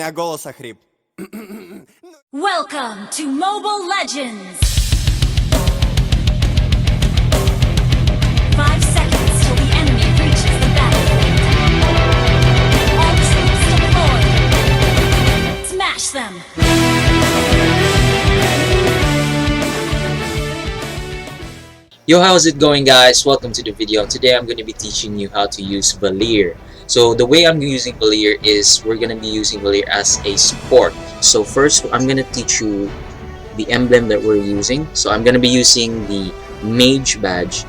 меня голос охрип. Welcome to Mobile Legends! 5 seconds till the enemy reaches the battlefield. All troops deployed! Smash them! Yo, how's it going, guys? Welcome to the video. Today I'm going to be teaching you how to use Valir. So the way I'm using Valir is we're going to be using Valir as a support. So first I'm going to teach you the emblem that we're using. So I'm going to be using the mage badge,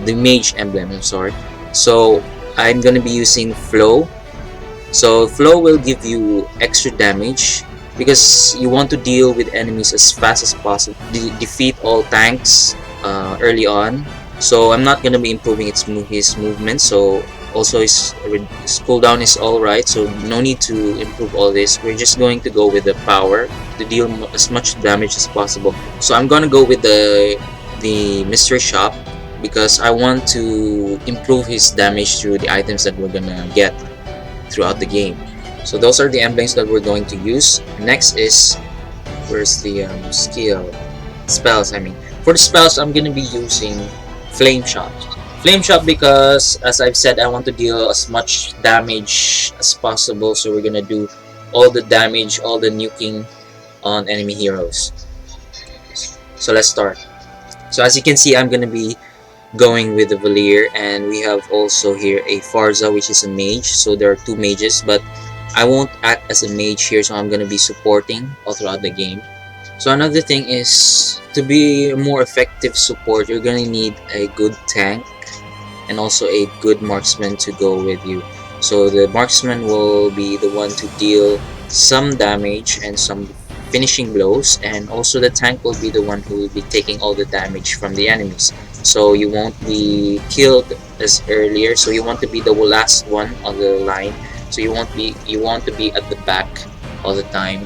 the mage emblem, I'm sorry. So I'm going to be using flow. So flow will give you extra damage because you want to deal with enemies as fast as possible, defeat all tanks early on. So I'm not going to be improving his movement, so also his cooldown is alright, so no need to improve all this. We're just going to go with the power to deal as much damage as possible. So I'm going to go with the mystery shop because I want to improve his damage through the items that we're gonna get throughout the game. So those are the emblems that we're going to use. Next is, where's the spells. I mean, for the spells I'm gonna be using Flame Shot. Flame Shot because, as I've said, I want to deal as much damage as possible. So we're gonna do all the damage, all the nuking on enemy heroes. So let's start. So as you can see, I'm gonna be going with the Valir, and we have also here a Farza, which is a mage. So there are two mages, but I won't act as a mage here, so I'm gonna be supporting all throughout the game. So another thing is, to be a more effective support, you're gonna need a good tank and also a good marksman to go with you. So the marksman will be the one to deal some damage and some finishing blows, and also the tank will be the one who will be taking all the damage from the enemies. So you won't be killed as earlier, so you want to be the last one on the line. So you want to be at the back all the time.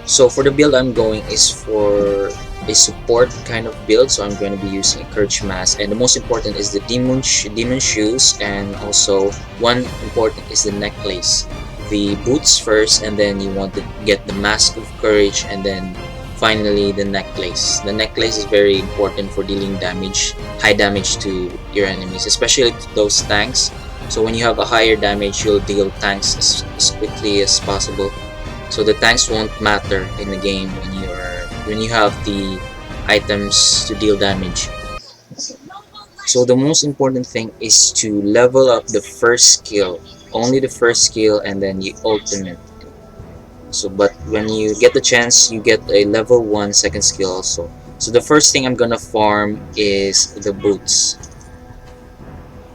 So for the build I'm going is for a support kind of build, so I'm going to be using a Courage Mask, and the most important is the demon shoes, and also one important is the necklace. The boots first, and then you want to get the Mask of Courage, and then finally the necklace. The necklace is very important for dealing damage, high damage to your enemies, especially to those tanks. So when you have a higher damage, you'll deal tanks as quickly as possible. So the tanks won't matter in the game when you have the items to deal damage. So the most important thing is to level up the first skill, only the first skill, and then the ultimate. So but when you get the chance, you get a level 1 second skill also. So the first thing I'm gonna farm is the boots.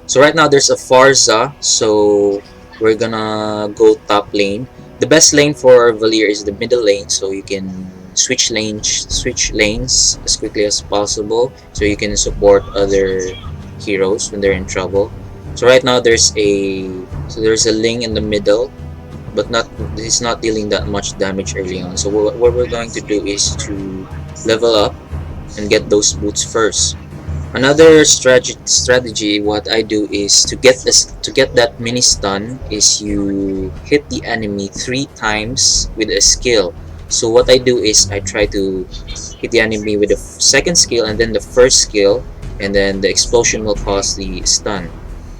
So right now there's a Farza, so we're gonna go top lane. The best lane for Valir is the middle lane, so you can switch lanes as quickly as possible, so you can support other heroes when they're in trouble. So right now there's a Ling in the middle, but he's not dealing that much damage early on. So what we're going to do is to level up and get those boots first. Another strategy what I do is to get that mini stun is you hit the enemy 3 times with a skill. So what I do is I try to hit the enemy with the second skill and then the first skill, and then the explosion will cause the stun.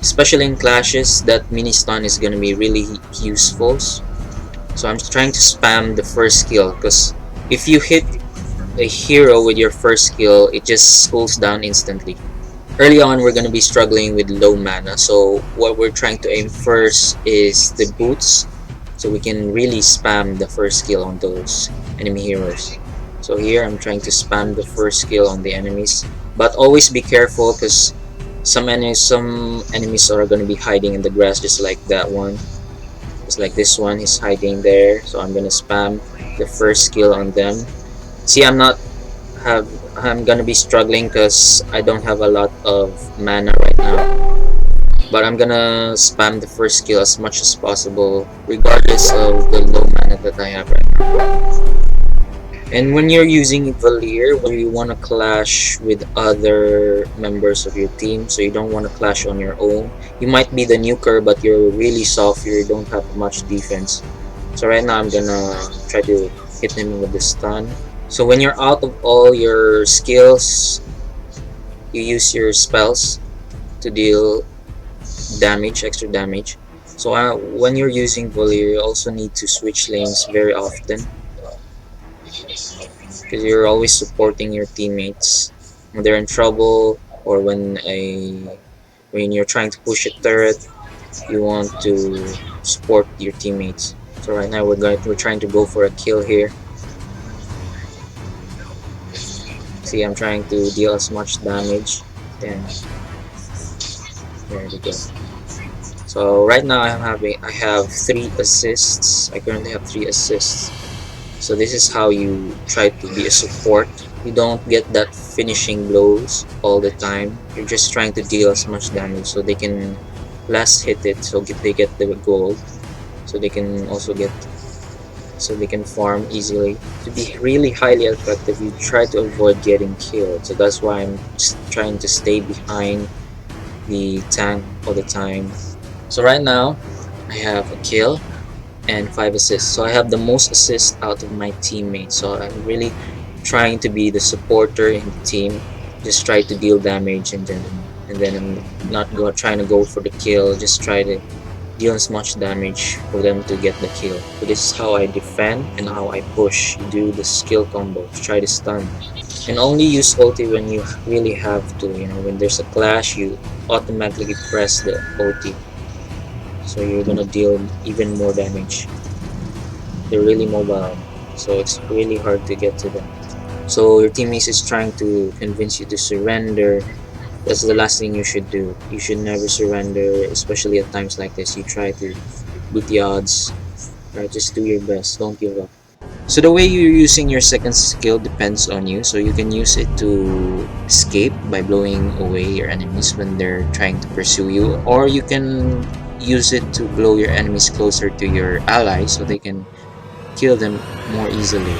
Especially in clashes, that mini stun is going to be really useful. So I'm trying to spam the first skill, because if you hit a hero with your first skill, it just cools down instantly. Early on we're going to be struggling with low mana, so what we're trying to aim first is the boots, so we can really spam the first skill on those enemy heroes. So here I'm trying to spam the first skill on the enemies, but always be careful because some enemies are going to be hiding in the grass, just like that one. Just like this one, he's hiding there, so I'm going to spam the first skill on them. See, I'm gonna be struggling because I don't have a lot of mana right now, but I'm gonna spam the first skill as much as possible regardless of the low mana that I have right now. And when you're using Valir, when you want to clash with other members of your team, so you don't want to clash on your own, you might be the nuker but you're really soft, you don't have much defense. So right now I'm gonna try to hit him with the stun. So when you're out of all your skills, you use your spells to deal damage, extra damage. So when you're using Valir, you also need to switch lanes very often because you're always supporting your teammates when they're in trouble, or when you're trying to push a turret, you want to support your teammates. So right now we're trying to go for a kill here. See, I'm trying to deal as much damage. Then there we go. So right now I have 3 assists. I currently have 3 assists. So this is how you try to be a support. You don't get that finishing blows all the time. You're just trying to deal as much damage so they can last hit it, so they get the gold. So they can also get, so they can farm easily. To be really highly effective, you try to avoid getting killed. So that's why I'm just trying to stay behind the tank all the time. So right now I have a kill and 5 assists. So I have the most assists out of my teammates. So I'm really trying to be the supporter in the team. Just try to deal damage, and then I'm not trying to go for the kill. Just try to deal as much damage for them to get the kill. So this is how I defend and how I push. You do the skill combo to try to stun. And only use ulti when you really have to. You know, when there's a clash, you automatically press the ulti. So you're gonna deal even more damage. They're really mobile, so it's really hard to get to them. So your teammates is trying to convince you to surrender. That's the last thing you should do. You should never surrender, especially at times like this. You try to beat the odds. Right? Just do your best. Don't give up. So the way you're using your second skill depends on you. So you can use it to escape by blowing away your enemies when they're trying to pursue you, or you can use it to blow your enemies closer to your allies so they can kill them more easily.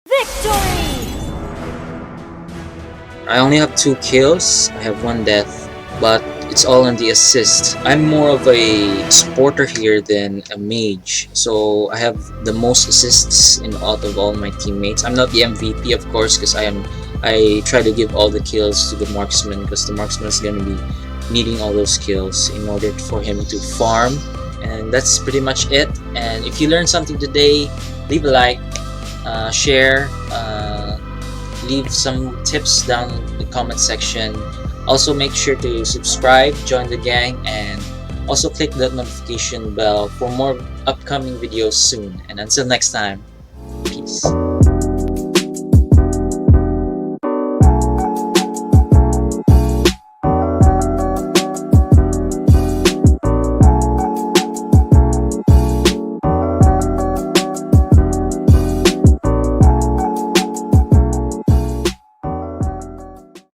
Victory! I only have 2 kills. I have 1 death, but it's all on the assist. I'm more of a supporter here than a mage, so I have the most assists out of all my teammates. I'm not the MVP, of course, because I try to give all the kills to the marksman, because the marksman is going to be needing all those kills in order for him to farm. And that's pretty much it. And if you learned something today, leave a like, share, leave some tips down in the comment section. Also make sure to subscribe, join the gang, and also click that notification bell for more upcoming videos soon. And until next time, peace.